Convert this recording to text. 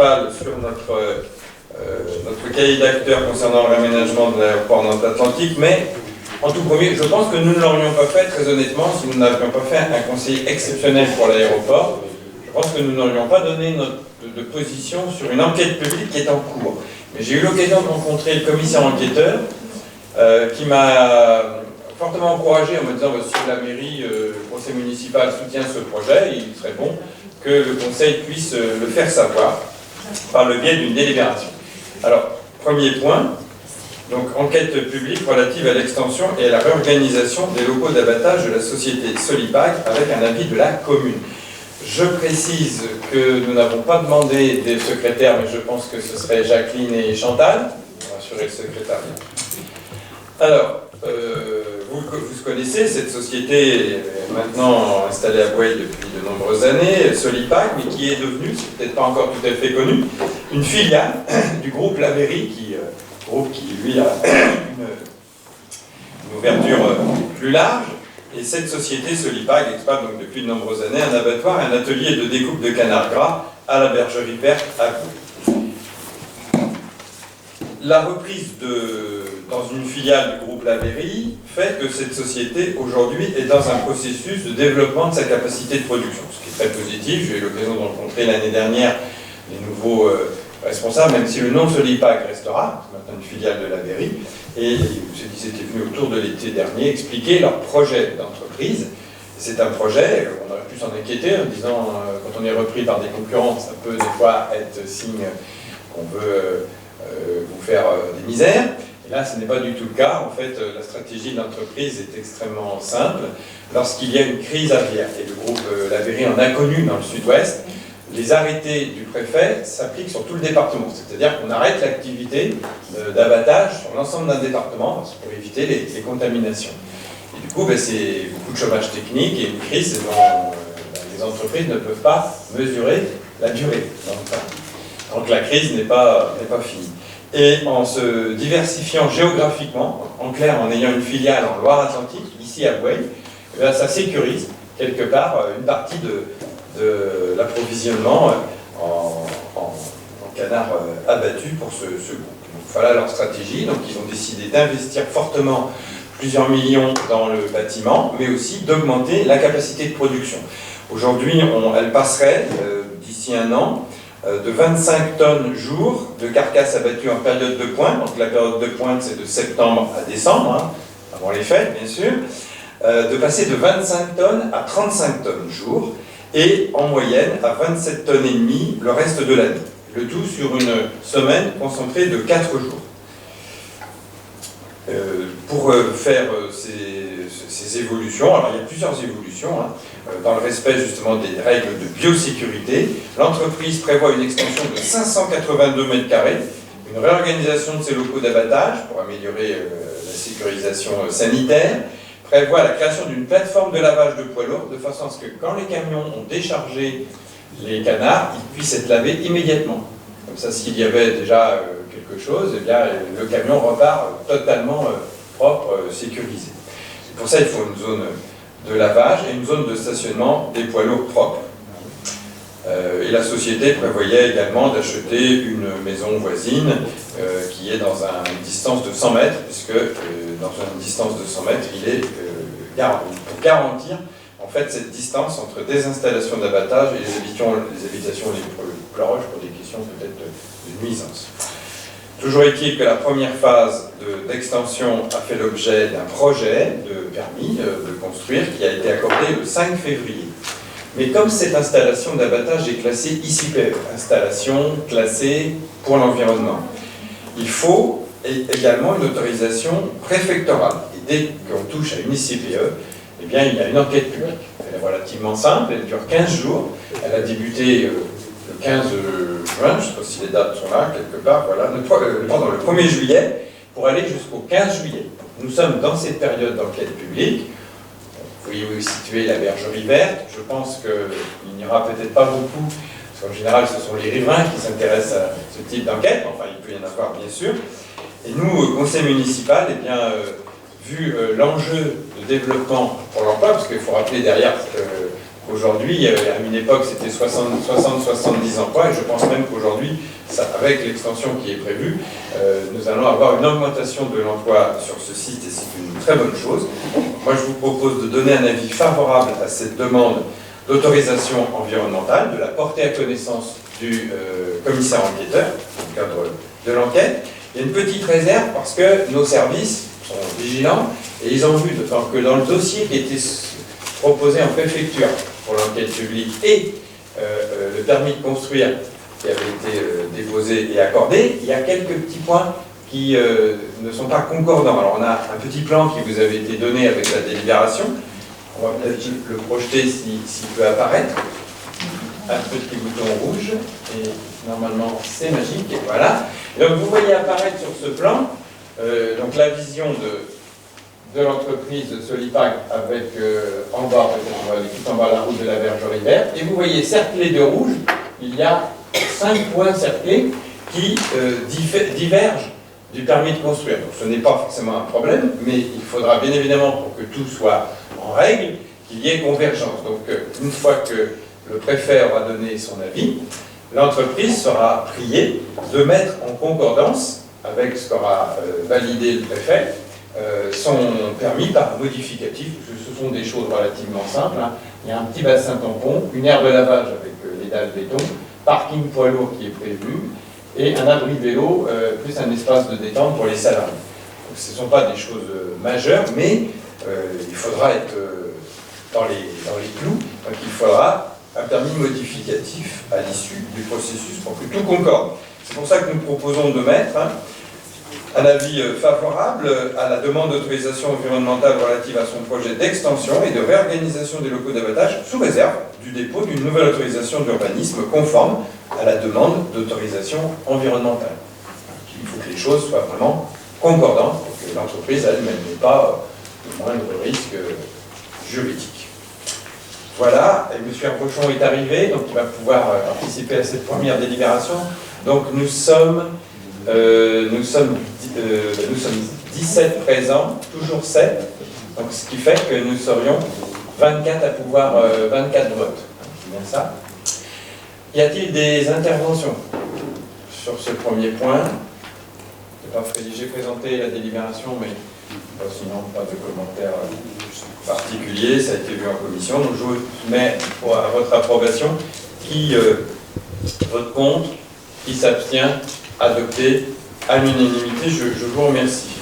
municipal sur notre cahier d'acteurs concernant le réaménagement de l'aéroport Nantes-Atlantique, mais en tout premier, je pense que nous ne l'aurions pas fait, très honnêtement, si nous n'avions pas fait un conseil exceptionnel pour l'aéroport. Je pense que nous n'aurions pas donné de position sur une enquête publique qui est en cours. Mais j'ai eu l'occasion de rencontrer le commissaire enquêteur qui m'a fortement encouragé en me disant si la mairie, le conseil municipal soutient ce projet, il serait bon que le conseil puisse le faire savoir par le biais d'une délibération. Alors, premier point, donc enquête publique relative à l'extension et à la réorganisation des locaux d'abattage de la société Solipag avec un avis de la commune. Je précise que nous n'avons pas demandé des secrétaires, mais je pense que ce serait Jacqueline et Chantal, pour assurer le secrétariat. Alors, vous connaissez, cette société est maintenant installée à Boueil depuis de nombreuses années, Solipag, mais qui est devenue, c'est peut-être pas encore tout à fait connu, une filiale du groupe Laverie, groupe qui lui a une ouverture plus large. Et cette société Solipag exploite donc depuis de nombreuses années un abattoir et un atelier de découpe de canard gras à la Bergerie Verte à Boueil. La reprise dans une filiale du groupe Laverie fait que cette société aujourd'hui est dans un processus de développement de sa capacité de production, ce qui est très positif. J'ai eu l'occasion de rencontrer l'année dernière les nouveaux responsables, même si le nom Solipag restera, c'est maintenant une filiale de Laverie, et ils étaient venus autour de l'été dernier expliquer leur projet d'entreprise. C'est un projet, on aurait pu s'en inquiéter en disant quand on est repris par des concurrents, ça peut des fois être signe qu'on veut vous faire des misères. Et là, ce n'est pas du tout le cas. En fait, la stratégie de l'entreprise est extrêmement simple. Lorsqu'il y a une crise aviaire, et le groupe Laverie en a connu dans le sud-ouest, les arrêtés du préfet s'appliquent sur tout le département. C'est-à-dire qu'on arrête l'activité d'abattage sur l'ensemble d'un département pour éviter les contaminations. Et du coup, c'est beaucoup de chômage technique et une crise dont les entreprises ne peuvent pas mesurer la durée. Donc la crise n'est pas finie. Et en se diversifiant géographiquement, en clair, en ayant une filiale en Loire-Atlantique, ici à Boueil, ça sécurise quelque part une partie de l'approvisionnement en canards abattus pour ce groupe. Donc, voilà leur stratégie. Donc ils ont décidé d'investir fortement plusieurs millions dans le bâtiment, mais aussi d'augmenter la capacité de production. Aujourd'hui, elle passerait, d'ici un an, de 25 tonnes jour de carcasses abattues en période de pointe. Donc la période de pointe, c'est de septembre à décembre, avant les fêtes, bien sûr. De passer de 25 tonnes à 35 tonnes jour, et en moyenne à 27 tonnes et demie le reste de l'année. Le tout sur une semaine concentrée de 4 jours. Pour faire ces évolutions, alors il y a plusieurs évolutions, dans le respect justement des règles de biosécurité, l'entreprise prévoit une extension de 582 m², une réorganisation de ses locaux d'abattage pour améliorer la sécurisation sanitaire, prévoit la création d'une plateforme de lavage de poids lourds de façon à ce que quand les camions ont déchargé les canards, ils puissent être lavés immédiatement. Comme ça, s'il y avait déjà quelque chose, eh bien, le camion repart totalement propre, sécurisé. Pour ça, il faut une zone de lavage et une zone de stationnement des poids lourds propres. Et la société prévoyait également d'acheter une maison voisine qui est dans une distance de 100 mètres, puisque dans une distance de 100 mètres, il est pour garantir en fait cette distance entre des installations d'abattage et les habitations les plus proches pour des questions peut-être de nuisance. Toujours est-il que la première phase d'extension a fait l'objet d'un projet de permis de construire qui a été accordé le 5 février. Mais comme cette installation d'abattage est classée ICPE, installation classée pour l'environnement, il faut également une autorisation préfectorale. Et dès qu'on touche à une ICPE, eh bien, il y a une enquête publique. Elle est relativement simple, elle dure 15 jours. Elle a débuté le 15 juin, je ne sais pas si les dates sont là, quelque part, voilà, le 1er juillet, pour aller jusqu'au 15 juillet. Nous sommes dans cette période d'enquête publique. Vous voyez où est située la Bergerie Verte. Je pense qu'il n'y aura peut-être pas beaucoup, parce qu'en général, ce sont les riverains qui s'intéressent à ce type d'enquête. Enfin, il peut y en avoir, bien sûr. Et nous, conseil municipal, eh bien, vu l'enjeu de développement pour l'emploi, parce qu'il faut rappeler derrière que Aujourd'hui, à une époque, c'était 60-70 emplois, et je pense même qu'aujourd'hui, avec l'extension qui est prévue, nous allons avoir une augmentation de l'emploi sur ce site, et c'est une très bonne chose. Moi, je vous propose de donner un avis favorable à cette demande d'autorisation environnementale, de la porter à connaissance du commissaire enquêteur, dans le cadre de l'enquête. Il y a une petite réserve parce que nos services sont vigilants, et ils ont vu que dans le dossier qui était proposé en préfecture pour l'enquête publique et le permis de construire qui avait été déposé et accordé, il y a quelques petits points qui ne sont pas concordants. Alors on a un petit plan qui vous avait été donné avec la délibération. On va peut-être le projeter s'il peut apparaître. Un petit bouton rouge, et normalement c'est magique, et voilà. Et donc vous voyez apparaître sur ce plan donc la vision de l'entreprise Solipag avec en bas, on va aller tout en bas la route de la Bergerie Verte, et vous voyez cerclé de rouge, il y a 5 points cerclés qui divergent du permis de construire. Donc ce n'est pas forcément un problème, mais il faudra bien évidemment, pour que tout soit en règle, qu'il y ait convergence. Donc une fois que le préfet aura donné son avis, l'entreprise sera priée de mettre en concordance avec ce qu'aura validé le préfet, son permis par modificatif, parce que ce sont des choses relativement simples. Hein. Il y a un petit bassin tampon, une aire de lavage avec les dalles béton, parking poids lourd qui est prévu, et un abri vélo, plus un espace de détente pour les salariés. Donc, ce ne sont pas des choses majeures, mais il faudra être dans les clous, donc il faudra un permis modificatif à l'issue du processus pour que tout concorde. C'est pour ça que nous proposons de mettre un avis favorable à la demande d'autorisation environnementale relative à son projet d'extension et de réorganisation des locaux d'abattage sous réserve du dépôt d'une nouvelle autorisation d'urbanisme conforme à la demande d'autorisation environnementale. Il faut que les choses soient vraiment concordantes pour que l'entreprise elle-même n'ait pas le moindre risque juridique. Voilà, et M. Arbochon est arrivé, donc il va pouvoir participer à cette première délibération. Donc nous sommes 17 présents, toujours 7, donc ce qui fait que nous serions 24 à pouvoir 24 votes. C'est bien ça. Y a-t-il des interventions sur ce premier point? J'ai présenté la délibération, mais sinon pas de commentaires particuliers, ça a été vu en commission, donc je vous mets à votre approbation. Qui vote contre, qui s'abstient, adopté à l'unanimité, je vous remercie.